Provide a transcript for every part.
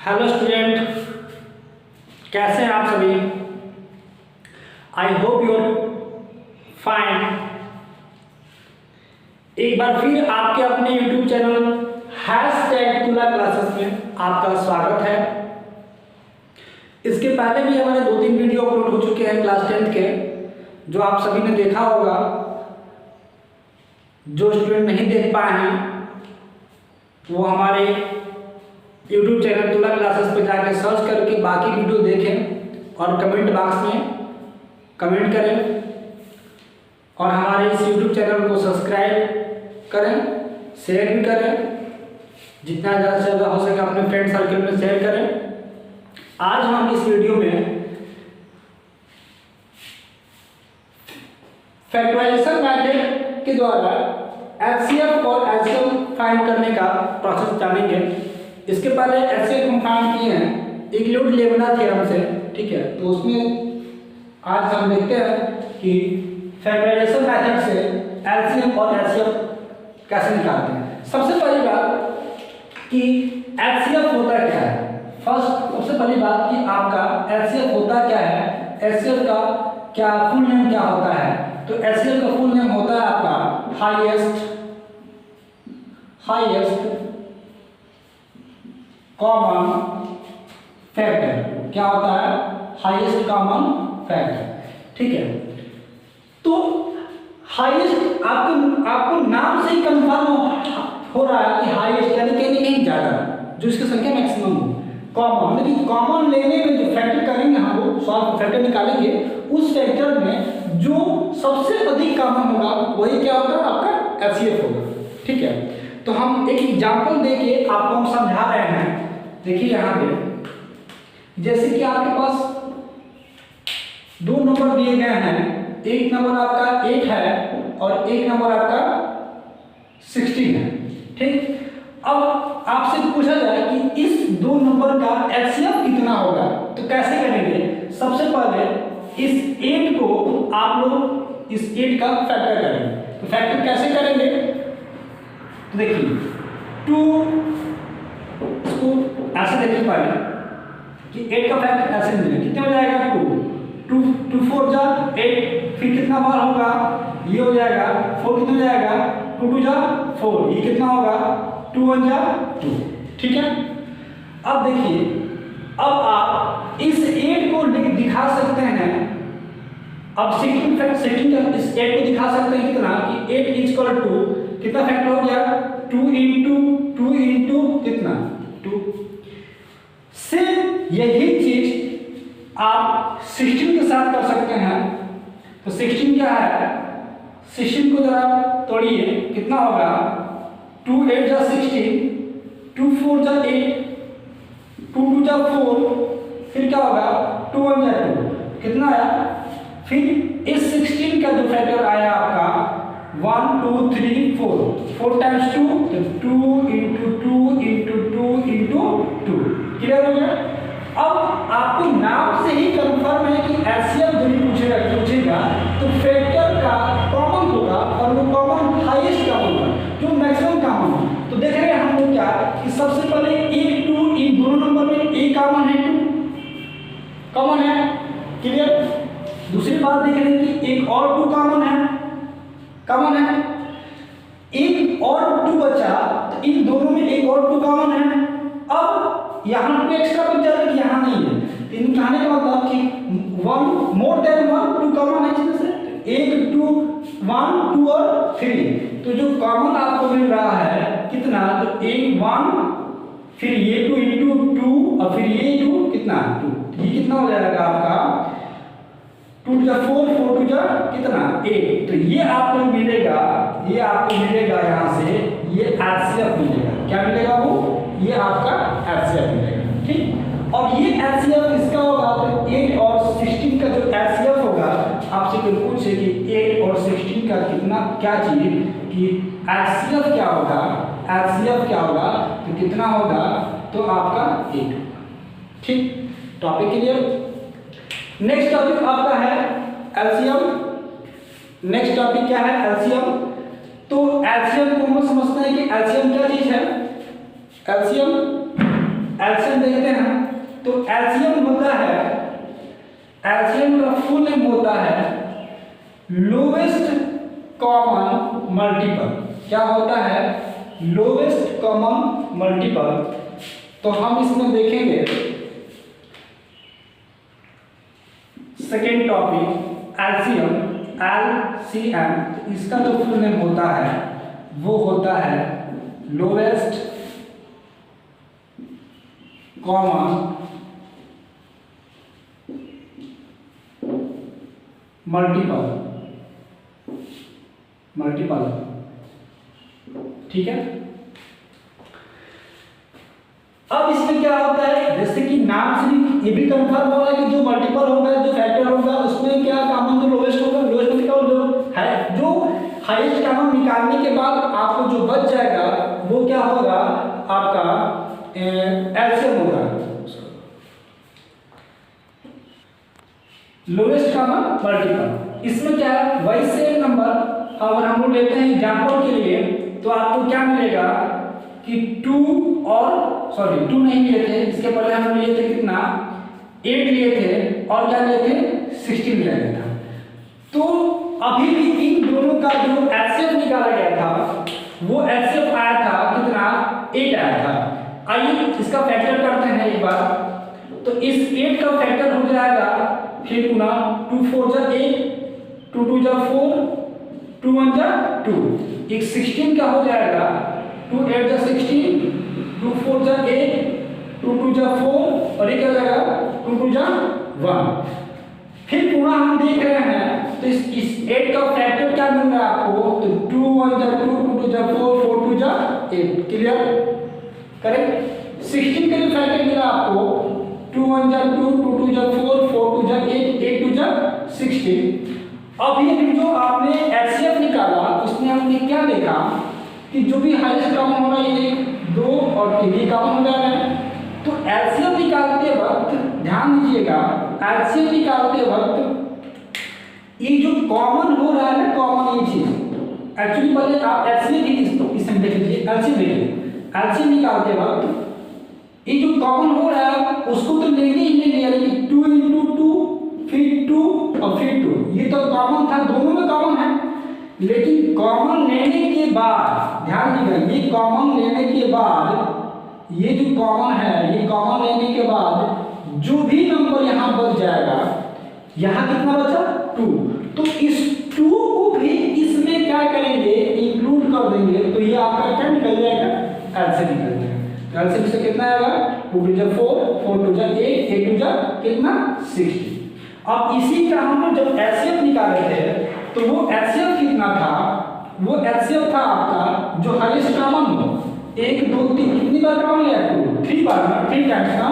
Hello student, कैसे हैं आप सभी। I hope you are fine. एक बार फिर आपके अपने यूट्यूब चैनल #तुला क्लासेस में आपका स्वागत है। इसके पहले भी हमारे 2-3 वीडियो अपलोड हो चुके हैं क्लास 10th के, जो आप सभी ने देखा होगा। जो स्टूडेंट नहीं देख पाए हैं वो हमारे यूट्यूब चैनल तुला क्लासेस पे जाके सर्च करके बाकी वीडियो देखें और कमेंट बॉक्स में कमेंट करें और हमारे इस यूट्यूब चैनल को सब्सक्राइब करें, शेयर भी करें, जितना ज़्यादा से ज़्यादा हो सके अपने फ्रेंड सर्कल में शेयर करें। आज हम इस वीडियो में फैक्टराइजेशन मेथड के द्वारा एचसीएफ और एचसीएम फाइंड करने का प्रोसेस जानेंगे। इसके पहले एचसीएफ हम फाइंड किए हैं यूक्लिड-लेविना थ्योरम से, ठीक है। तो उसमें आज हम देखते हैं कि फैक्टराइजेशन मेथड से एलसीएम और एचसीएफ कैसे निकालते हैं। सबसे पहली बात कि एचसीएफ होता क्या है। सबसे पहली बात कि आपका एचसीएफ होता क्या है, एचसीएफ का क्या फुल नेम क्या होता है। तो एचसीएफ का फुल नेम होता है आपका हाईएस्ट कॉमन फैक्टर। क्या होता है? हाईएस्ट कॉमन फैक्टर, ठीक है। तो हाईएस्ट आपको नाम से ही कंफर्म हो रहा है कि हाईएस्ट यानी कहीं ज्यादा, जो इसकी संख्या मैक्सिमम हो। कॉमन लेकिन कॉमन लेने में जो फैक्टर करेंगे हम लोग सॉल्व फैक्टर निकालेंगे, उस फैक्टर में जो सबसे अधिक कॉमन होगा वही क्या होगा? आपका एचसीएफ होगा, ठीक है। तो हम एक एग्जांपल देके आपको हम समझा रहे हैं। देखिए यहाँ पे जैसे कि आपके पास 2 नंबर दिए गए हैं। एक नंबर आपका 8 है और एक नंबर आपका 16 है, ठीक। अब आपसे पूछा जाए कि इस 2 नंबर का एचसीएफ कितना होगा, तो कैसे करेंगे? सबसे पहले इस 8 को आप लोग इस 8 का फैक्टर करेंगे। तो फैक्टर कैसे करेंगे? तो देखिए 2 इसको ऐसे देखिए पहले कि 8 का फैक्टर ऐसे मिलेगा। कितने हो जाएगा? 2 4 जा 8, फिर कितना बार होगा? ये हो जाएगा 4, कितना हो जाएगा? 2 2 जा 4, ये कितना होगा? 2 1 जा 2, ठीक है। अब देखिए, अब आप इस 8 को दिखा सकते हैं। अब 16 का इस 8 को दिखा सकते हैं कितना कि 8 इक्वल टू कितना फैक्टर हो गया? 2 इंटू कितना? 2। सेम यही चीज आप 16 के साथ कर सकते हैं। तो 16 क्या है? 16 को जरा तोड़िए, कितना होगा? 2 8 जा 16, 2 4 जा 8, 2 2 जा 4, फिर क्या होगा? 2 1 जा 2, कितना आया? फिर इस 16 का जो फैक्टर आया आपका 1 2 3 4 टाइम्स 2, तो 2 इंटू 2 क्लियर हो गया। अब आपको नाम से ही कंफर्म है कि एचसीएफ जो पूछेगा तो फैक्टर का कॉमन होगा और वो कॉमन हाईएस्ट का होगा, जो मैक्सिमम कॉमन हो। तो देख रहे हैं हम लोग क्या कि सबसे पहले 1 2 इन दोनों नंबर में एक कॉमन है, 2 कॉमन है, क्लियर। दूसरी बात देख रहे हैं कि एक और 2 कॉमन है, एक और 2 बचा, तो इन दोनों में एक और 2 कॉमन है। अब यहाँ पे एक्स्ट्रा बच जाता है कि यहाँ नहीं है। इन कहने का मतलब कि 1 मोर देन 1 2 कॉमन है, जिसमें से 1 2 1 2 और 3। तो जो कॉमन आपको मिल रहा है कितना? तो 1 1, फिर ये 2 इंटू 2 और फिर ये 2 कितना? 2। ये कितना हो जाएगा आपका? 2 जा 4 4 2 जा कितना? 8। तो ये आपको मिलेगा यहाँ से ये एचसीएफ मिलेगा। क्या मिलेगा? वो ये आपका एचसीएफ मिलेगा, ठीक। और ये एचसीएफ इसका होगा तो 8 और 16 का जो एचसीएफ होगा, आपसे कोई पूछे कि 8 और 16 का कितना, क्या चीज कि एचसीएफ क्या होगा, तो कितना होगा? तो आपका 8, ठीक। Topic clear. नेक्स्ट टॉपिक आपका है एलसीएम। नेक्स्ट टॉपिक क्या है? एलसीएम। तो एलसीएम को हम समझते हैं कि एलसीएम क्या चीज है? एलसीएम देखते हैं तो एलसीएम होता है, एलसीएम का फुल नेम होता है लोवेस्ट कॉमन मल्टीपल। क्या होता है? Lowest common multiple. तो हम इसमें देखेंगे सेकेंड टॉपिक एलसीएम, एलसीएम इसका जो फुल नेम होता है वो होता है लोवेस्ट कॉमन मल्टीपल। ठीक है। अब इसमें क्या होता है, जैसे कि नाम से भी ये भी कंफर्म हो रहा है कि जो मल्टीपल होगा, जो फैक्टर होगा उसमें क्या कॉमन जो लोवेस्ट होगा, लोवेस्ट निकाल जो हाईएस्ट कॉमन निकालने के बाद आपको जो बच जाएगा वो क्या होगा, आपका एलसीएम होगा, लोवेस्ट कॉमन मल्टीपल। इसमें क्या है, वही सेम नंबर अगर हम लोग लेते हैं एग्जांपल के लिए तो आपको क्या मिलेगा कि 2 नहीं लिए थे, इसके पहले हम लिए थे कितना 8 लिए थे और क्या लिए थे 16 लिया गया था। तो अभी भी इन दोनों का जो एचसीएफ निकाला गया था वो एचसीएफ आया था कितना 8 आया था। आइए इसका फैक्टर करते हैं एक बार। तो इस 8 का फैक्टर हो जाएगा फिर गुना 2 4 जा 8, 2 2 जा 4, 2 1 जा 2, एक 16 का हो जाएगा 2 8 जा 16, 2 4 जा 8, 2 2 जा 4 और ये क्या हो जाएगा 2 2 जा 1। फिर पुनः हम देख रहे हैं तो इस 8 का फैक्टर क्या मिल रहा है आपको, तो 2 1 जा 2, 2 2 जा 4, 4 2 जा 8। क्लियर? करेक्ट। 16 का जो फैक्टर मिला आपको 2 1 जा 2, 2 2 जा 4, 4 2 जा 8, 8 2 जा 16। अब ये जो आपने एचसीएफ निकाला उसमें हमने क्या देखा कि जो भी हाईएस्ट कॉमन हो रहा है ये 2 और 3 ही कॉमन हो जा रहा है। तो एलसीएम निकालते वक्त ध्यान दीजिएगा, एलसीएम निकालते वक्त ये जो कॉमन हो रहा है ना, कॉमन ये चीज एक्चुअली पहले आप एलसीएम इसमें देख लीजिए, एलसीएम देखिए, एलसीएम निकालते वक्त ये जो कॉमन हो रहा है उसको तो लेंगे ही नहीं लिया, लेकिन 2 × 2 फिर 2 और फिर 2, ये तो कॉमन था, दोनों में कॉमन है। लेकिन कॉमन लेने के बाद ध्यान दीजिएगा, ये कॉमन लेने के बाद ये जो कॉमन है, ये कॉमन लेने के बाद जो भी नंबर यहाँ बच जाएगा, यहाँ कितना बचा 2, तो इस 2 को भी इसमें क्या करेंगे इंक्लूड कर देंगे, तो ये आपका क्या निकल जाएगा एलसीएम निकल जाएगा। एलसीएम से कितना आएगा 2 2 जा 4, 4 2 जा 8, 8 2 जा कितना 16। अब इसी का हम लोग जब एचसीएफ निकाले थे तो वो एचसीएफ कितना था, वो एचसीएफ था आपका जो हाईएस्ट कॉमन हो, 1 2 3 कितनी बार कॉमन लिया 2 3 बार ना, 3 टाइम्स ना,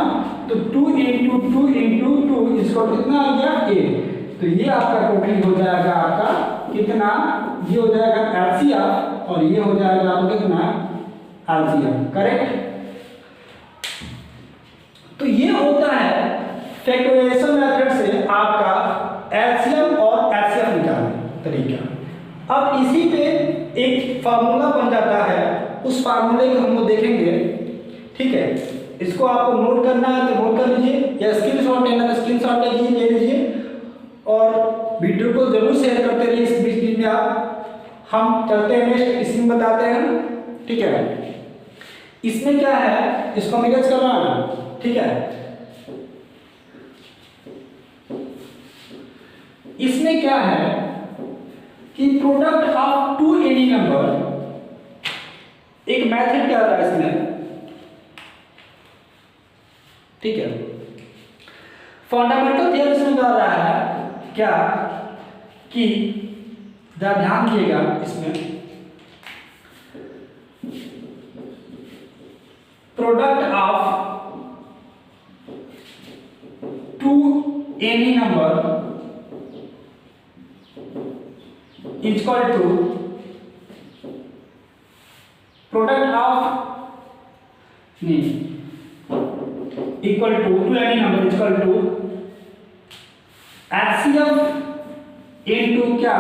तो 2 × 2 × 2 इसको कितना आ गया 8। तो ये आपका टोटल हो जाएगा आपका कितना, ये हो जाएगा एचसीएफ और ये हो जाएगा आपका कितना एलसीएम। करेक्ट। तो ये होता है फैक्टराइजेशन मेथड से आपका एलसीएम और एचसीएफ निकालने तरीका। अब इसी पे एक फार्मूला बन जाता है, उस फार्मूले को हम लोग देखेंगे। ठीक है, इसको आपको नोट करना है तो नोट कर लीजिए, या स्क्रीनशॉट लेना तो स्क्रीनशॉट ले लीजिए और वीडियो को जरूर शेयर करते रहिए इस बीच में आप। हम चलते हैं नेक्स्ट, इसमें बताते हैं। ठीक है, इसमें क्या है, इसको मैनेज करना है। ठीक है, इसमें क्या है कि प्रोडक्ट ऑफ 2 एनी नंबर, एक मेथड क्या रहा है इसमें। ठीक है, फंडामेंटल थियरम इसमें क्या रहा है क्या कि ध्यान दीजिएगा इसमें, product of 2 any number is equal to product of equal to any number is equal to HCF into क्या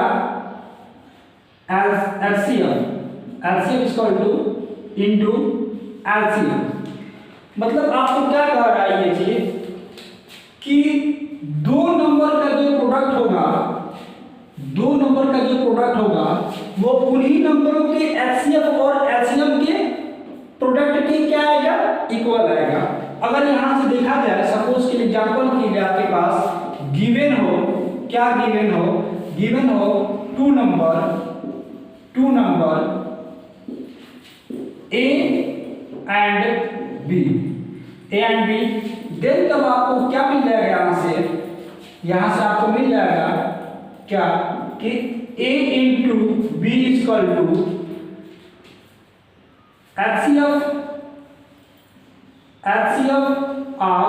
HCF is equal to into LCM। मतलब आपको क्या कह रहा है ये चीज कि दो नंबर का जो प्रोडक्ट होगा, दो नंबर का जो प्रोडक्ट होगा वो उन्हीं नंबरों के एचसीएफ और एलसीएम के प्रोडक्ट के क्या आएगा, इक्वल आएगा। अगर यहां से देखा जाए, सपोज के लिए एग्जांपल के लिए आपके पास गिवन हो, क्या गिवन हो, गिवन हो two number A and B, then तब आपको क्या मिल जाएगा, यहां से आपको मिल जाएगा क्या कि a into B equal to HCF of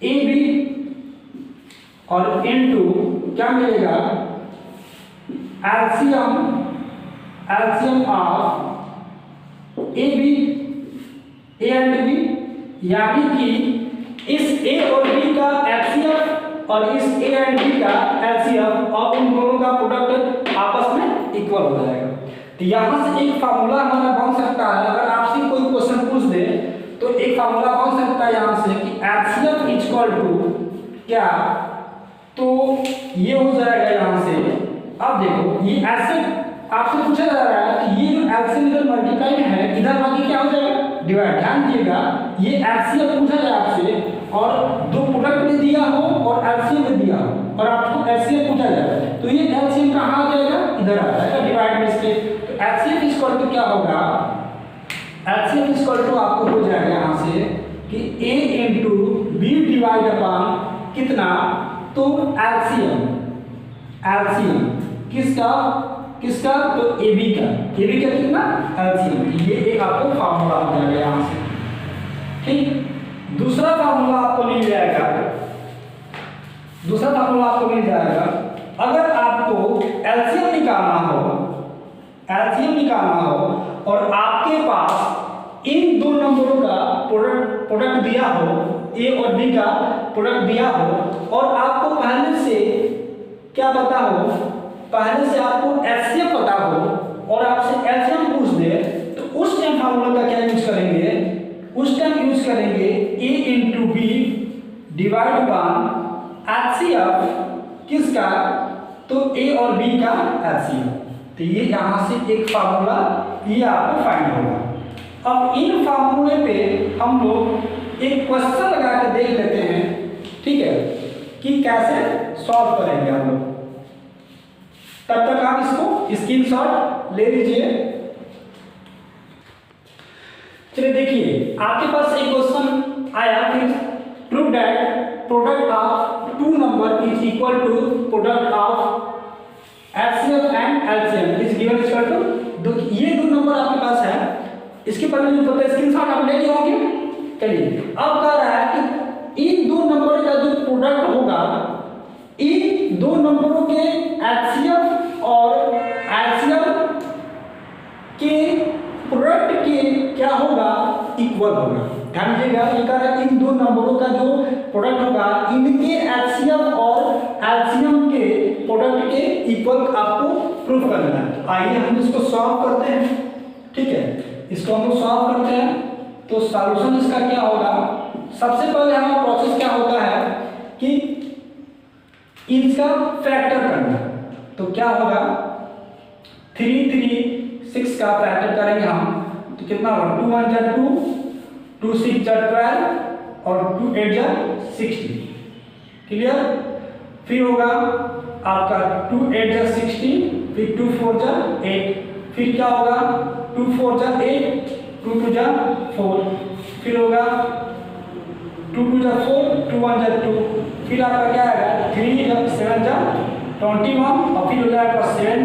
A B और इनटू क्या मिलेगा, LCM of A B, A and B, यानी कि इस ए और बी का एचसीएफ और इस ए एंड बी का एलसीएम और उन दोनों का प्रोडक्ट आपस में इक्वल हो जाएगा। तो यहां से एक फार्मूला हमारा बन सकता है, अगर आपसे कोई क्वेश्चन पूछ दे तो एक फार्मूला बन सकता है यहां से कि एचसीएफ इक्वल टू क्या, तो ये हो जाएगा यहां से। अब देखो ये ऐसे आपसे पूछा जा रहा है कि ये जो एलसीएम इधर मल्टीप्लाई है, इधर आगे क्या हो जाएगा, डिवाइड। ध्यान दीजिएगा, ये एलसीएम पूछा जाए आपसे और दो प्रोडक्ट में दिया हो और एलसीएम में दिया हो और आपको एलसीएम पूछा जाए, तो ये एलसीएम कहां आ जाएगा, इधर आ जाएगा डिवाइड में इसके। तो एलसीएम इक्वल टू क्या होगा, एलसीएम इक्वल टू आपको हो जाएगा यहां से कि a into B divide upon कितना, तो एलसीएम किसका, तो AB का कितना, एलसीएम। ये एक आपको फार्मूला हो जाएगा यहां से, ठीक। दूसरा फार्मूला आपको मिल जाएगा, अगर आपको एलसीएम निकालना हो और आपके पास इन दो नंबरों का प्रोडक्ट दिया हो, ए और बी का प्रोडक्ट दिया हो और आपको पहले से क्या पता हो, पहले से आपको एचसीएफ पता हो और आपसे एलसीएम पूछ दे, तो उस टाइम फार्मूला का क्या यूज करेंगे, उस टाइम यूज करेंगे A into B divide upon HCF किसका, तो ए और बी का एचसीएफ। तो ये यहां से एक फार्मूला ये आपको फाइंड होगा। अब इन फार्मूले पे हम लोग एक क्वेश्चन लगा के देख लेते हैं, ठीक है, कि कैसे सॉल्व करेंगे हम लोग। तब तक आप इसको स्क्रीनशॉट ले लीजिए। चलिए देखिए, आपके पास एक क्वेश्चन आया कि prove that product of two number is equal to product of HCF and LCM is given equal to, ये दो नंबर आपके पास है, इसके पहले जो पता है स्क्रीनशॉट आप ले लिए होंगे। चलिए अब कह रहा है कि इन दो नंबर का जो प्रोडक्ट होगा, इन दो नंबरों के एचसीएफ और एलसीएम के प्रोडक्ट के क्या होगा, इक्वल होगा। ध्यान दीजिएगा, ये कह रहा है इन दो नंबरों का जो प्रोडक्ट होगा, इनके एचसीएफ और एलसीएम के प्रोडक्ट के इक्वल आपको प्रूफ करना है। आइए हम इसको सॉल्व करते हैं, ठीक है, इसको हम लोग सॉल्व करते हैं। तो सॉल्यूशन इसका क्या होगा, सबसे पहले हमारा प्रोसेस क्या होता है कि इसका फैक्टर करना। तो क्या होगा, 3 3 6 का फैक्टर करेंगे हम, तो कितना होगा, 2 1 जा 2, 2 6 जा 12 और 2 8 जा 16। क्लियर। फिर होगा आपका 2 8 जा 16, फिर 2 4 जा 8, फिर क्या होगा 2 4 जा 8, 2 2 जा 4, फिर होगा 2 2 जा 4, 2 1 जा 2, फिर आपका क्या आएगा 3 7 जा 21 और फिर हो जाएगा 7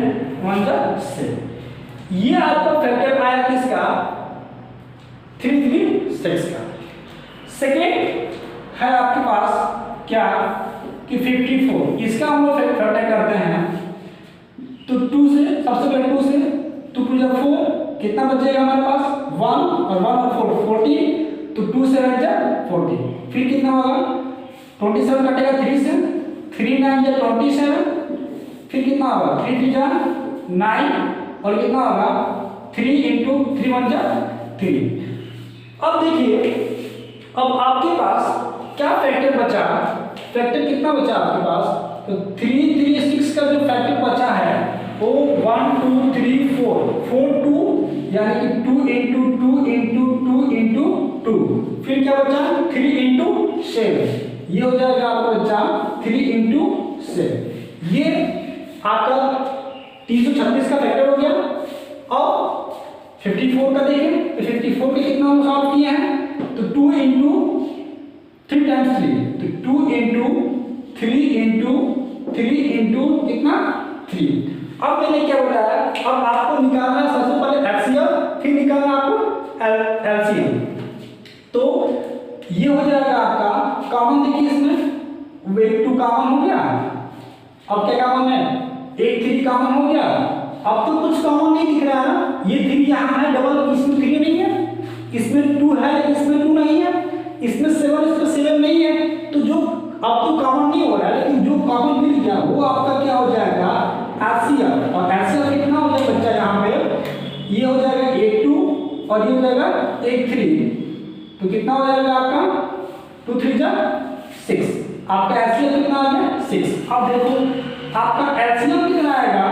1 जा 7। ये आपका फैक्टर आया किसका, 3 3 6 का। सेकेंड है आपके पास क्या कि 54, इसका हम लोग फैक्टर करते हैं। तो 2 से, सबसे पहले 2 से 2 2 जा 4, कितना बचेगा हमारे पास 1 और 1 और 4 40, तो 2 7 जा 40, फिर कितना होगा 27 कटेगा 3 से, 3 9 जा 27, फिर कितना होगा 3 3 जा 9 और कितना होगा 3 × 3 1 जा 3। अब देखिए, अब आपके पास क्या फैक्टर बचा, फैक्टर कितना बचा आपके पास, तो 3 3 6 का जो फैक्टर बचा है वो 1 2 3 4 4 2 यानी कि 2 इंटू 2 इंटू 2 इंटू 2, फिर क्या बचा 3 इंटू 7, ये हो जाएगा आपका बच्चा 3 इंटू 7। ये आपका 336 का फैक्टर हो गया। अब 54 का देखें तो 54 के कितना हम सॉल्व किए हैं, तो 2 इंटू 3 टाइम्स 3, तो 2 इंटू 3 इंटू 3 इंटू कितना 3। अब मैंने क्या बताया, अब आपको निकालना है सबसे पहले एलसीएम, फिर निकालना आपको एलसीएम। तो ये हो जाएगा आपका कॉमन, देखिए इसमें 2 कॉमन हो गया, अब क्या कॉमन है 1 3 कॉमन हो गया। अब तो कुछ कॉमन नहीं दिख रहा है ना, ये 3 यहाँ है डबल, इसमें 3 नहीं है, इसमें 2 है लेकिन इसमें 2 नहीं है, इसमें 7 इसमें 7 नहीं है, तो जो अब तो कॉमन नहीं हो रहा है, लेकिन जो कॉमन मिल गया वो आपका क्या हो जाएगा एलसीएम। और एलसीएम कितना हो जाएगा बच्चा यहाँ पे, ये हो जाएगा 8 2 और ये हो जाएगा 8 3, तो कितना हो जाएगा आपका 2 3 जा 6, आपका एलसीएम कितना आ गया 6। अब देखो आपका एलसीएम कितना आएगा,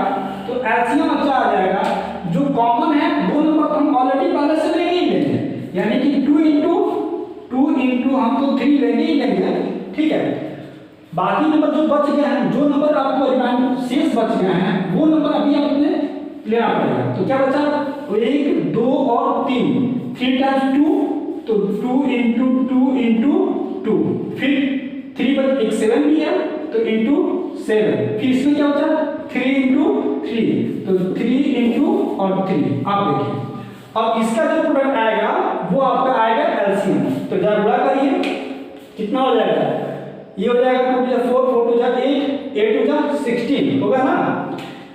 तो एलसीएम अच्छा आ जाएगा, जो कॉमन है वो नंबर हम ऑलरेडी पहले से ले ही लेंगे, यानी कि 2 इंटू हम तो 3 लेंगे ही लेंगे, ठीक है। बाकी नंबर जो बच गए हैं, जो नंबर आपको रिमाइंड शेष बच गए हैं वो नंबर अभी आपने लेना पड़ेगा। तो क्या बचा, 1 2 और 3, 3 टाइम्स 2, तो 2 इंटू 2 इंटू 2, फिर 3 पर एक 7 भी है तो इंटू 7, फिर इसमें क्या बचा 3 इंटू 3, तो 3 इंटू और 3। आप देखिए अब इसका जो प्रोडक्ट आएगा वो आपका आएगा एलसीएम। तो जब गुणा करिए कितना हो जाएगा, ये हो जाएगा 2 4 4 2 8 8 2 16 होगा ना,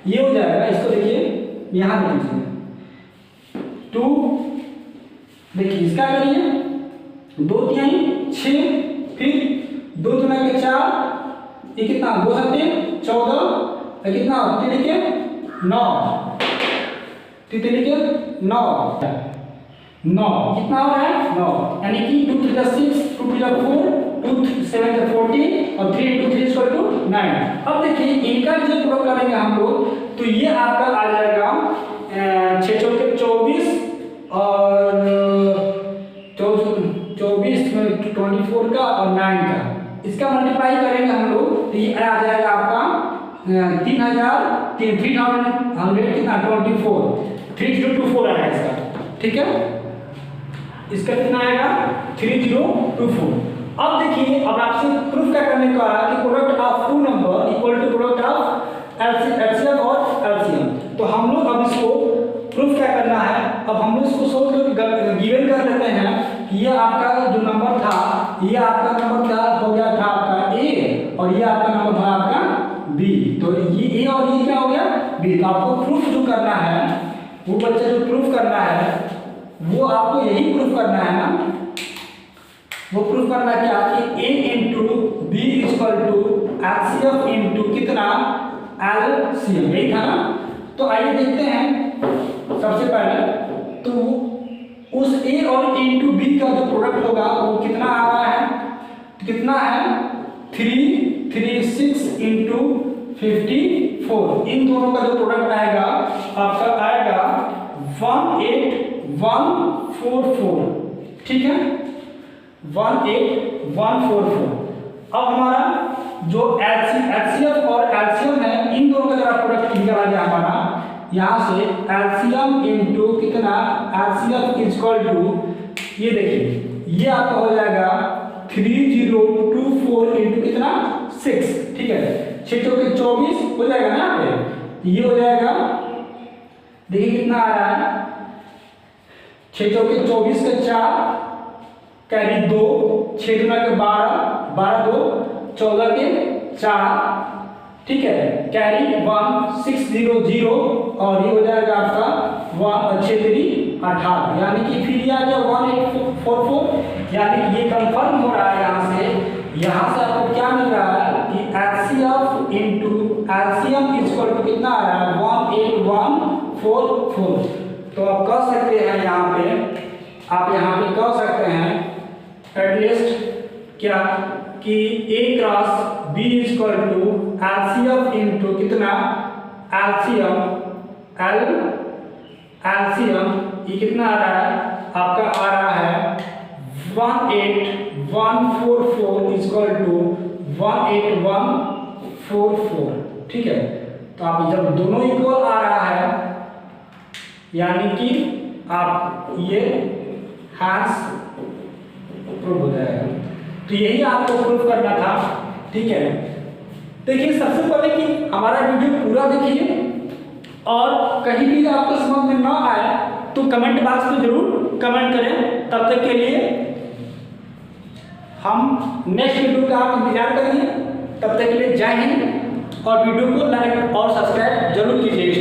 ये हो जाएगा। इसको देखिए यहाँ देखिए 2, देखिए इसका करिए 2 3 6, फिर 2 3 के 4, ये कितना 2 7 14, कितना 3 के 9, 3 के 9 9, कितना हो रहा है 9, यानी कि 2 3 6 2 3 4 2 7 14 और 3 इंटू 3 इक्वल टू 9। अब देखिए इनका जो प्रोडक्ट करेंगे हम लोग, तो ये आपका आ जाएगा 6 चौके 24 और 24 24 का और 9 का, इसका मल्टीप्लाई करेंगे हम लोग तो ये आ जाएगा आपका 3000 कितना 24 3024 आएगा इसका, ठीक है। इसका कितना आएगा 3024। अब देखिए अब आपसे प्रूफ क्या करने का है कि product of two number equal to product of LCM और एलसीएम। तो हम लोग अब इसको प्रूफ क्या करना है, अब हम लोग इसको सोच लो गिवन कर लेते हैं कि ये आपका जो नंबर था, ये आपका नंबर क्या हो गया था आपका ए, और ये आपका नंबर था आपका बी, तो ये ए और ये क्या हो गया बी। तो आपको प्रूफ जो करना है, वो बच्चा जो प्रूफ करना है वो आपको यही प्रूफ करना है ना, वो प्रूफ करना क्या कि a into B equal to LCM into कितना एलसीएम, यही था ना। तो आइए देखते हैं सबसे पहले तो उस a और a इंटू बी का जो प्रोडक्ट होगा वो कितना आ रहा है, तो कितना है 336 इंटू 54, इन दोनों का जो प्रोडक्ट आएगा आपका आएगा 18144, ठीक है 18144। अब हमारा जो एलसीएम और एलसीएम है, इन दोनों का जरा प्रोडक्ट निकाला जाए हमारा यहाँ से एलसीएम इंटू कितना एलसीएम इक्वल टू, ये देखिए ये आपका हो जाएगा 3024 इंटू कितना 6, ठीक है 6 चौके 24 हो जाएगा ना यहाँ पे, ये हो जाएगा देखिए कितना आ रहा है 6 चौके 24 के 4 कैरी 2 6 गुना के 12 12 2 14 के 4, ठीक है कैरी 1600 और ये हो जाएगा आपका 18, यानी कि फिर ये आ गया 1844, यानी कि ये कंफर्म हो रहा है यहाँ से आपको क्या मिल रहा है कि LCM into LCM equal to कितना आ रहा है 18144। तो आप कह सकते हैं यहाँ पे आप यहाँ पे कह सकते हैं एटलीस्ट क्या कि A cross B equal to LCM into कितना एलसीएम ये कितना आ रहा है आपका आ रहा है 18144 इक्वल टू 18144। ठीक है, तो आप जब दोनों इक्वल आ रहा है यानी कि आप ये हैश प्रूफ हो जाएगा। तो यही आपको प्रूफ करना था। ठीक है, देखिए सबसे पहले कि हमारा वीडियो पूरा देखिए और कहीं भी आपको समझ में ना आए तो कमेंट बॉक्स में जरूर कमेंट करें। तब तक के लिए हम नेक्स्ट वीडियो का आप इंतजार करिए। तब तक के लिए जय हिंद और वीडियो को लाइक और सब्सक्राइब जरूर कीजिए।